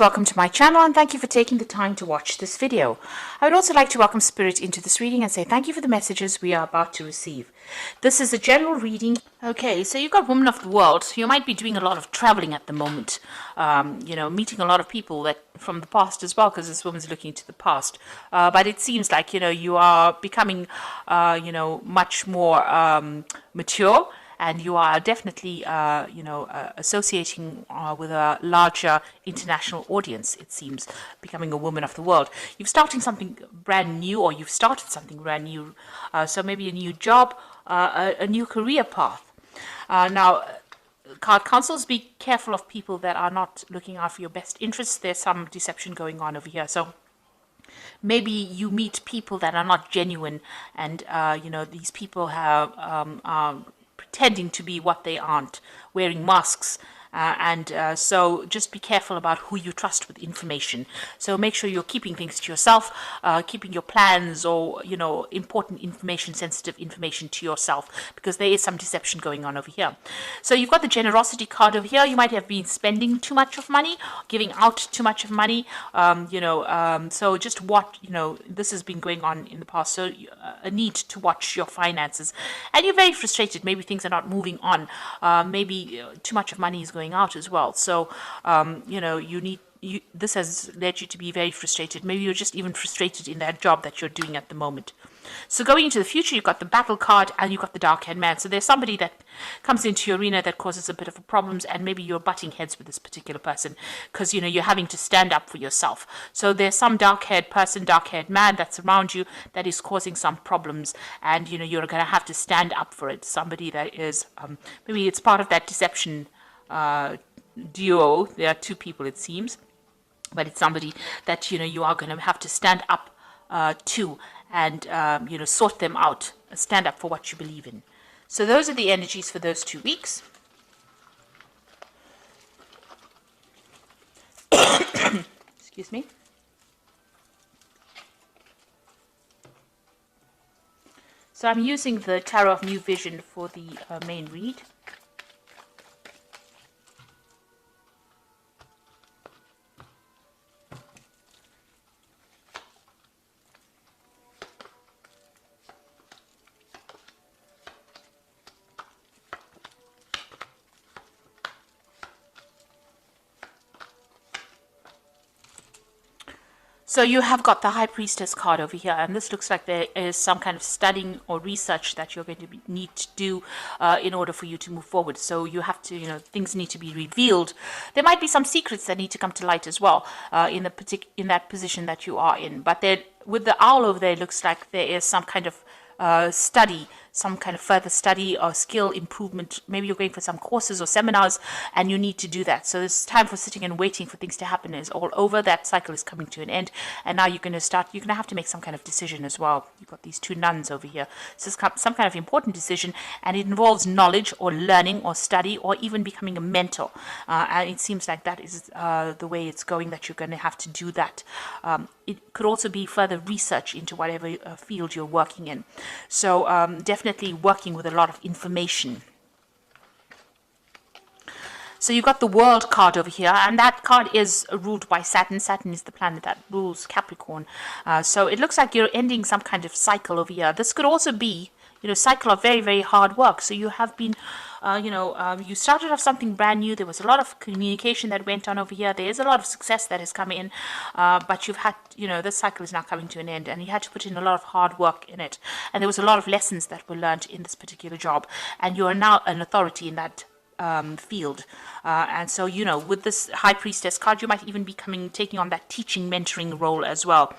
Welcome to my channel and thank you for taking the time to watch this video. I would also like to welcome Spirit into this reading and say thank you for the messages we are about to receive. This is a general reading. Okay, so you've got Woman of the World. You might be doing a lot of traveling at the moment, meeting a lot of people that from the past as well, because this woman's looking to the past. But it seems like, you are becoming, much more mature. And you are definitely, associating with a larger international audience, it seems, becoming a woman of the world. You've starting something brand new, or you've started something brand new. So maybe a new job, a new career path. Now, card counsels, be careful of people that are not looking out for your best interests. There's some deception going on over here. So maybe you meet people that are not genuine, and, these people are pretending to be what they aren't, wearing masks. So just be careful about who you trust with information. So make sure you're keeping things to yourself, keeping your plans or, important information, sensitive information to yourself, because there is some deception going on over here. So you've got the generosity card over here. You might have been spending too much of money, giving out too much of money, so just what, this has been going on in the past. So a need to watch your finances, and you're very frustrated. Maybe things are not moving on. Maybe too much of money is going out as well. So, this has led you to be very frustrated. Maybe you're just even frustrated in that job that you're doing at the moment. So going into the future, you've got the battle card and you've got the dark-haired man. So there's somebody that comes into your arena that causes a bit of problems, and maybe you're butting heads with this particular person because, you're having to stand up for yourself. So there's some dark-haired person, dark-haired man that's around you that is causing some problems, and, you're going to have to stand up for it. Somebody that is, maybe it's part of that deception duo. There are two people, it seems, but it's somebody that you are going to have to stand up to, and sort them out, stand up for what you believe in. So those are the energies for those 2 weeks. Excuse me. So I'm using the Tarot of New Vision for the main read. So you have got the High Priestess card over here, and this looks like there is some kind of studying or research that you're going to need to do in order for you to move forward. So you have to, things need to be revealed. There might be some secrets that need to come to light as well in that position that you are in. But with the owl over there, it looks like there is some kind of study, some kind of further study or skill improvement. Maybe you're going for some courses or seminars and you need to do that. So this time for sitting and waiting for things to happen is all over. That cycle is coming to an end, and now you're going to have to make some kind of decision as well. You've got these two nuns over here. So it's some kind of important decision, and it involves knowledge or learning or study or even becoming a mentor. And it seems like that is the way it's going, that you're going to have to do that. It could also be further research into whatever field you're working in. So definitely working with a lot of information. So you've got the World card over here, and that card is ruled by Saturn. Saturn is the planet that rules Capricorn. So it looks like you're ending some kind of cycle over here. This could also be, cycle of very, very hard work. So you have been, you started off something brand new. There was a lot of communication that went on over here. There is a lot of success that has come in, but you've had, this cycle is now coming to an end, and you had to put in a lot of hard work in it. And there was a lot of lessons that were learned in this particular job, and you are now an authority in that field. And so, with this High Priestess card, you might even be taking on that teaching, mentoring role as well.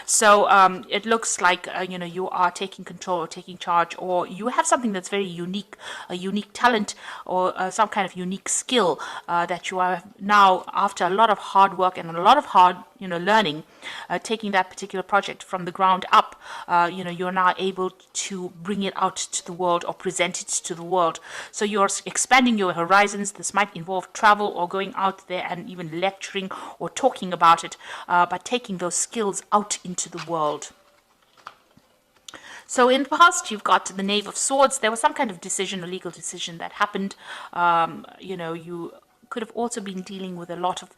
So it looks like, you are taking control or taking charge, or you have something that's very unique, a unique talent or some kind of unique skill that you are now, after a lot of hard work and a lot of hard, learning, taking that particular project from the ground up, you're now able to bring it out to the world or present it to the world. So you're expanding your horizons. This might involve travel or going out there and even lecturing or talking about it, but taking those skills out into the world. So in the past, you've got the Knave of Swords. There was some kind of decision, a legal decision that happened. You could have also been dealing with a lot of,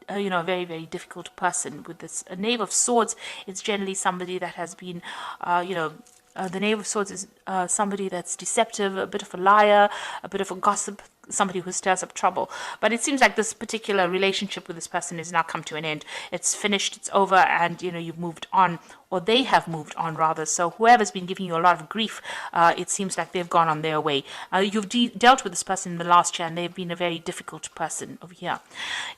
a very, very difficult person. With this Knave of Swords, it's generally somebody that has been, the Knave of Swords is somebody that's deceptive, a bit of a liar, a bit of a gossip, somebody who stirs up trouble. But it seems like this particular relationship with this person has now come to an end. It's finished, it's over, and you've moved on, or they have moved on rather. So whoever's been giving you a lot of grief, it seems like they've gone on their way. You've dealt with this person in the last year, and they've been a very difficult person over here.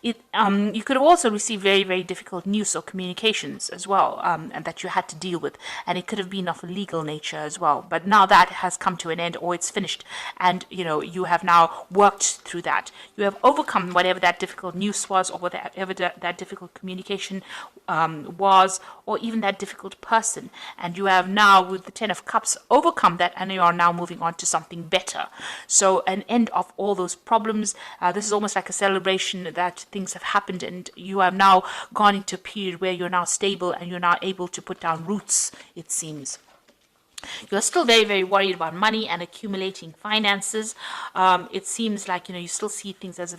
You could have also received very, very difficult news or communications as well, and that you had to deal with, and it could have been of a legal nature as well. But now that has come to an end, or it's finished, and you have now worked through that. You have overcome whatever that difficult news was, or whatever that difficult communication was, or even that difficult person. And you have now, with the Ten of Cups, overcome that, and you are now moving on to something better. So an end of all those problems. This is almost like a celebration that things have happened, and you have now gone into a period where you're now stable and you're now able to put down roots, it seems. You're still very, very worried about money and accumulating finances. It seems like, you still see things as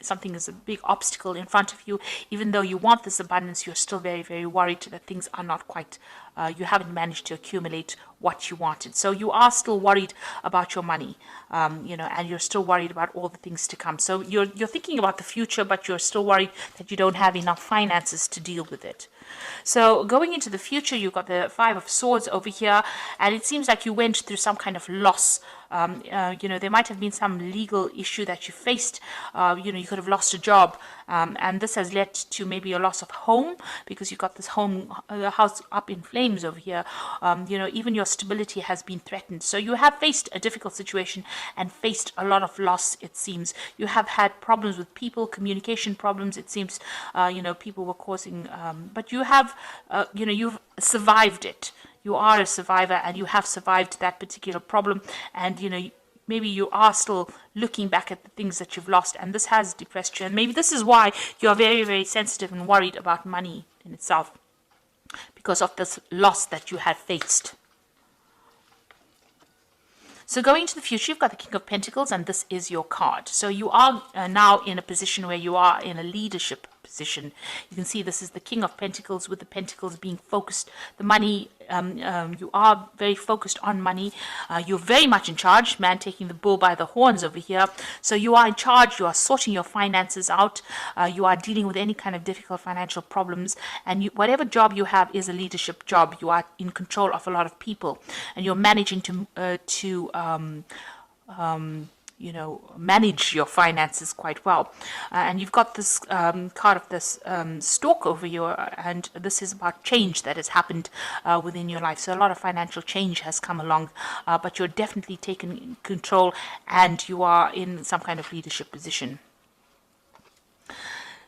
something as a big obstacle in front of you. Even though you want this abundance, you're still very, very worried that things are not quite, you haven't managed to accumulate what you wanted. So you are still worried about your money, and you're still worried about all the things to come. So you're thinking about the future, but you're still worried that you don't have enough finances to deal with it. So going into the future, you've got the Five of Swords over here, and it seems like you went through some kind of loss. There might have been some legal issue that you faced. You could have lost a job, and this has led to maybe a loss of home, because you've got this house up in flames over here. Even your stability has been threatened. So you have faced a difficult situation and faced a lot of loss, it seems. You have had problems with people, communication problems, it seems. People were causing, but you have, you've survived it. You are a survivor, and you have survived that particular problem. And, maybe you are still looking back at the things that you've lost, and this has depressed you. And maybe this is why you're very, very sensitive and worried about money in itself, because of this loss that you have faced. So going into the future, you've got the King of Pentacles, and this is your card. So you are now in a position where you are in a leadership position. You can see this is the King of Pentacles, with the pentacles being focused. The money, you are very focused on money. You're very much in charge, man taking the bull by the horns over here. So you are in charge. You are sorting your finances out. You are dealing with any kind of difficult financial problems. And whatever job you have is a leadership job. You are in control of a lot of people, and you're managing to manage your finances quite well. And you've got this card of this stork over you, and this is about change that has happened within your life. So a lot of financial change has come along, but you're definitely taking control, and you are in some kind of leadership position.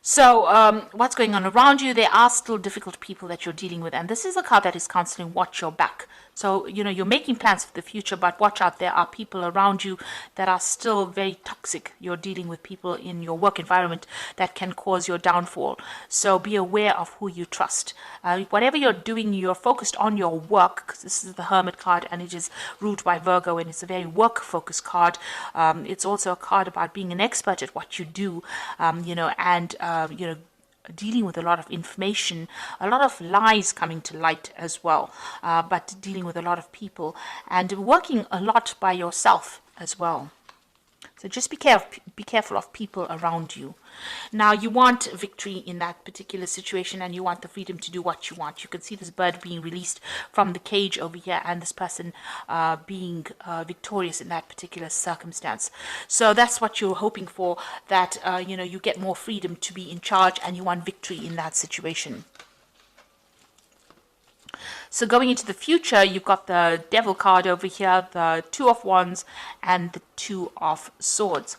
So what's going on around you? There are still difficult people that you're dealing with, and this is a card that is counseling watch your back. So, you're making plans for the future, but watch out. There are people around you that are still very toxic. You're dealing with people in your work environment that can cause your downfall. So be aware of who you trust. Whatever you're doing, you're focused on your work, because this is the Hermit card, and it is ruled by Virgo, and it's a very work-focused card. It's also a card about being an expert at what you do, dealing with a lot of information, a lot of lies coming to light as well, but dealing with a lot of people, and working a lot by yourself as well. So just be careful of people around you. Now, you want victory in that particular situation, and you want the freedom to do what you want. You can see this bird being released from the cage over here, and this person being victorious in that particular circumstance. So that's what you're hoping for, that you get more freedom to be in charge, and you want victory in that situation. So going into the future, you've got the Devil card over here, the Two of Wands, and the Two of Swords.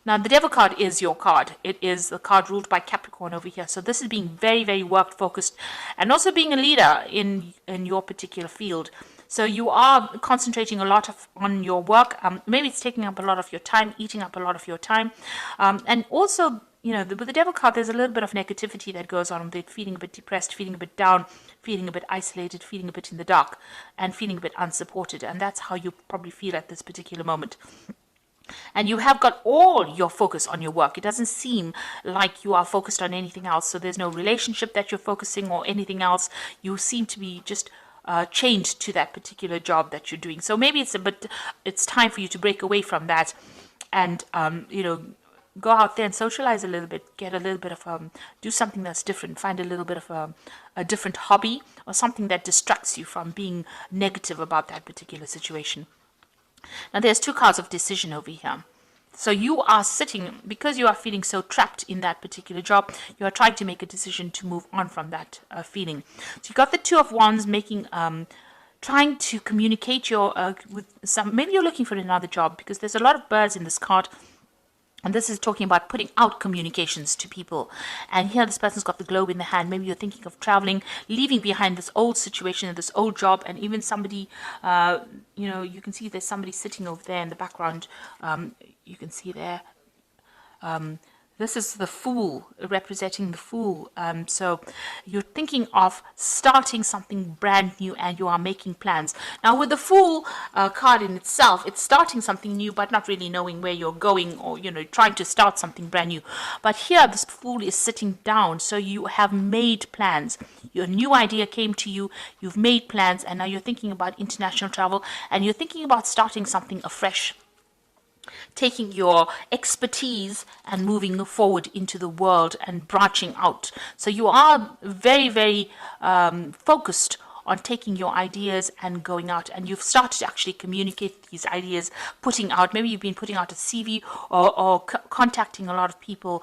Now, the Devil card is your card. It is the card ruled by Capricorn over here. So this is being very, very work-focused, and also being a leader in your particular field. So you are concentrating a lot on your work. Maybe it's taking up a lot of your time, eating up a lot of your time. And also, with the Devil card, there's a little bit of negativity that goes on with it, feeling a bit depressed, feeling a bit down, feeling a bit isolated, feeling a bit in the dark, and feeling a bit unsupported. And that's how you probably feel at this particular moment. and you have got all your focus on your work. It doesn't seem like you are focused on anything else. So there's no relationship that you're focusing or anything else. You seem to be just chained to that particular job that you're doing. So maybe it's time for you to break away from that, and go out there and socialize a little bit, get a little bit of do something that's different, find a little bit of a different hobby or something that distracts you from being negative about that particular situation. Now there's two cards of decision over here. So you are sitting, because you are feeling so trapped in that particular job, you are trying to make a decision to move on from that feeling. So you got the Two of Wands making, trying to communicate with some, maybe you're looking for another job, because there's a lot of birds in this card. And this is talking about putting out communications to people. And here this person's got the globe in the hand. Maybe you're thinking of traveling, leaving behind this old situation, this old job, and even somebody, you can see there's somebody sitting over there in the background. You can see there. This is the Fool, representing the Fool. So you're thinking of starting something brand new and you are making plans. Now with the Fool card in itself, it's starting something new but not really knowing where you're going, or, trying to start something brand new. But here this Fool is sitting down. So you have made plans. Your new idea came to you. You've made plans, and now you're thinking about international travel, and you're thinking about starting something afresh, taking your expertise and moving forward into the world and branching out. So you are very, very focused on taking your ideas and going out, and you've started to actually communicate these ideas, putting out, maybe you've been putting out a CV or contacting a lot of people,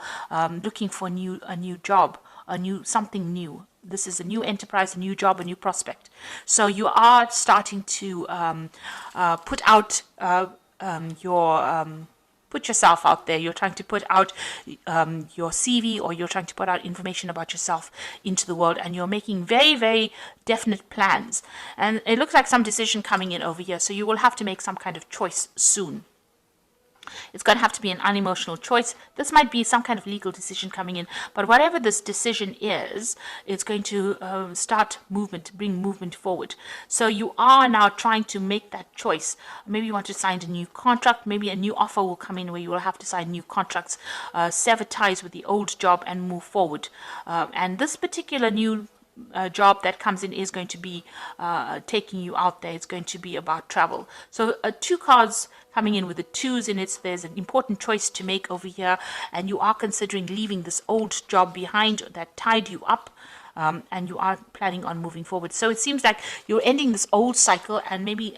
looking for a new job, something new. This is a new enterprise, a new job, a new prospect. So you are starting to put out put yourself out there. You're trying to put out your CV, or you're trying to put out information about yourself into the world, and you're making very, very definite plans. And it looks like some decision coming in over here, so you will have to make some kind of choice soon. It's going to have to be an unemotional choice. This might be some kind of legal decision coming in, but whatever this decision is, it's going to start movement, bring movement forward. So you are now trying to make that choice. Maybe you want to sign a new contract. Maybe a new offer will come in where you will have to sign new contracts, sever ties with the old job and move forward. And this particular new job that comes in is going to be taking you out there. It's going to be about travel. So two cards coming in with the twos in it. So there's an important choice to make over here, and you are considering leaving this old job behind that tied you up, and you are planning on moving forward. So it seems like you're ending this old cycle, and maybe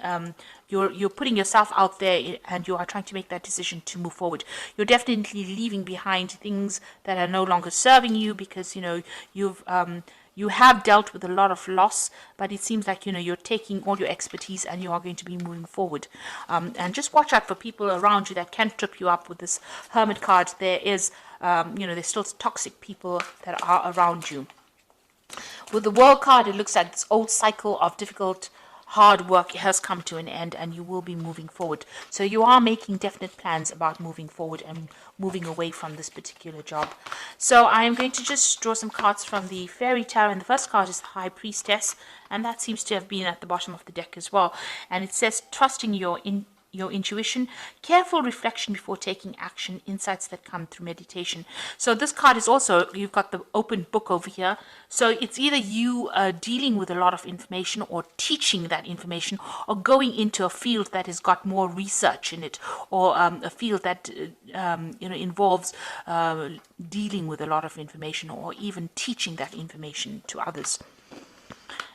you're putting yourself out there, and you are trying to make that decision to move forward. You're definitely leaving behind things that are no longer serving you, because you have dealt with a lot of loss, but it seems like you're taking all your expertise and you are going to be moving forward. And just watch out for people around you that can trip you up with this Hermit card. There is there's still toxic people that are around you. With the World card, it looks like this old cycle of difficult, hard work has come to an end, and you will be moving forward. So you are making definite plans about moving forward and moving away from this particular job. So I am going to just draw some cards from the Fairy Tarot, and the first card is High Priestess, and that seems to have been at the bottom of the deck as well. And it says, trusting your intuition, careful reflection before taking action, insights that come through meditation. So this card is also, you've got the open book over here. So it's either you dealing with a lot of information, or teaching that information, or going into a field that has got more research in it, or a field that involves dealing with a lot of information, or even teaching that information to others.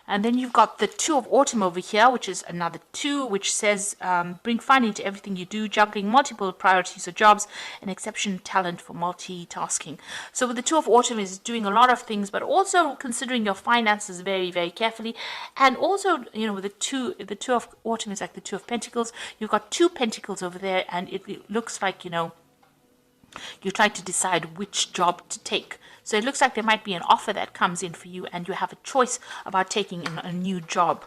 And then you've got the Two of Autumn over here, which is another two, which says, bring fun into everything you do, juggling multiple priorities or jobs, and exceptional talent for multitasking. So with the Two of Autumn is doing a lot of things, but also considering your finances very, very carefully. And also, with the two of Autumn is like the Two of Pentacles. You've got two pentacles over there, and it looks like, you try to decide which job to take. So it looks like there might be an offer that comes in for you, and you have a choice about taking a new job.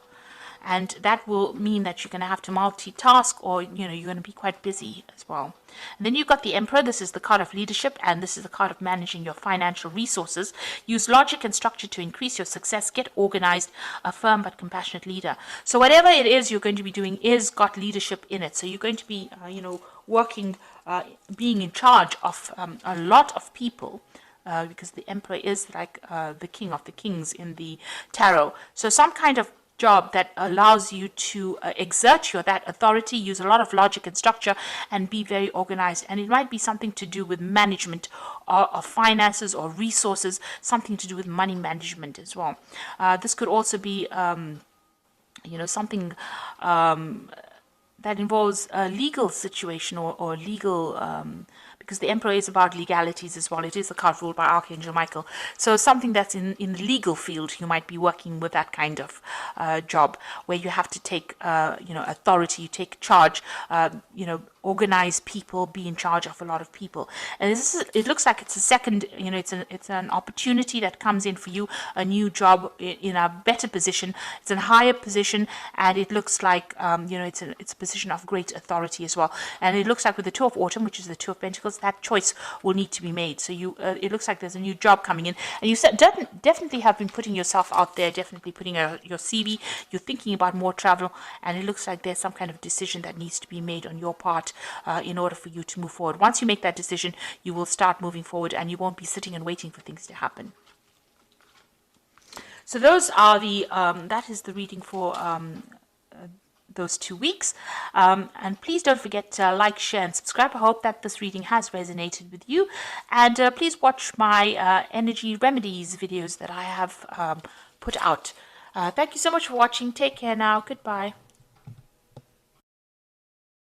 and that will mean that you're going to have to multitask, or you're going to be quite busy as well. And then you've got the Emperor. This is the card of leadership, and this is the card of managing your financial resources. Use logic and structure to increase your success. Get organized. A firm but compassionate leader. So whatever it is you're going to be doing is got leadership in it. So you're going to be working, being in charge of a lot of people, because the Emperor is like the king of the kings in the tarot. So some kind of job that allows you to exert that authority, use a lot of logic and structure, and be very organized. And it might be something to do with management of finances or resources, something to do with money management as well. This could also be something that involves a legal situation, or legal, because the Emperor is about legalities as well. It is a card ruled by Archangel Michael. So something that's in the legal field, you might be working with that kind of job, where you have to take, authority, you take charge, organize people, be in charge of a lot of people. And it looks like it's a second, it's an opportunity that comes in for you, a new job in a better position. It's a higher position, and it looks like, it's a position of great authority as well. And it looks like with the Two of Autumn, which is the Two of Pentacles, that choice will need to be made. So it looks like there's a new job coming in, and you definitely have been putting yourself out there, definitely putting your CV. You're thinking about more travel, and it looks like there's some kind of decision that needs to be made on your part in order for you to move forward. Once you make that decision, you will start moving forward, and you won't be sitting and waiting for things to happen. So those are that is the reading for those 2 weeks. And please don't forget to like, share, and subscribe. I hope that this reading has resonated with you. And please watch my energy remedies videos that I have put out. Thank you so much for watching. Take care now. Goodbye.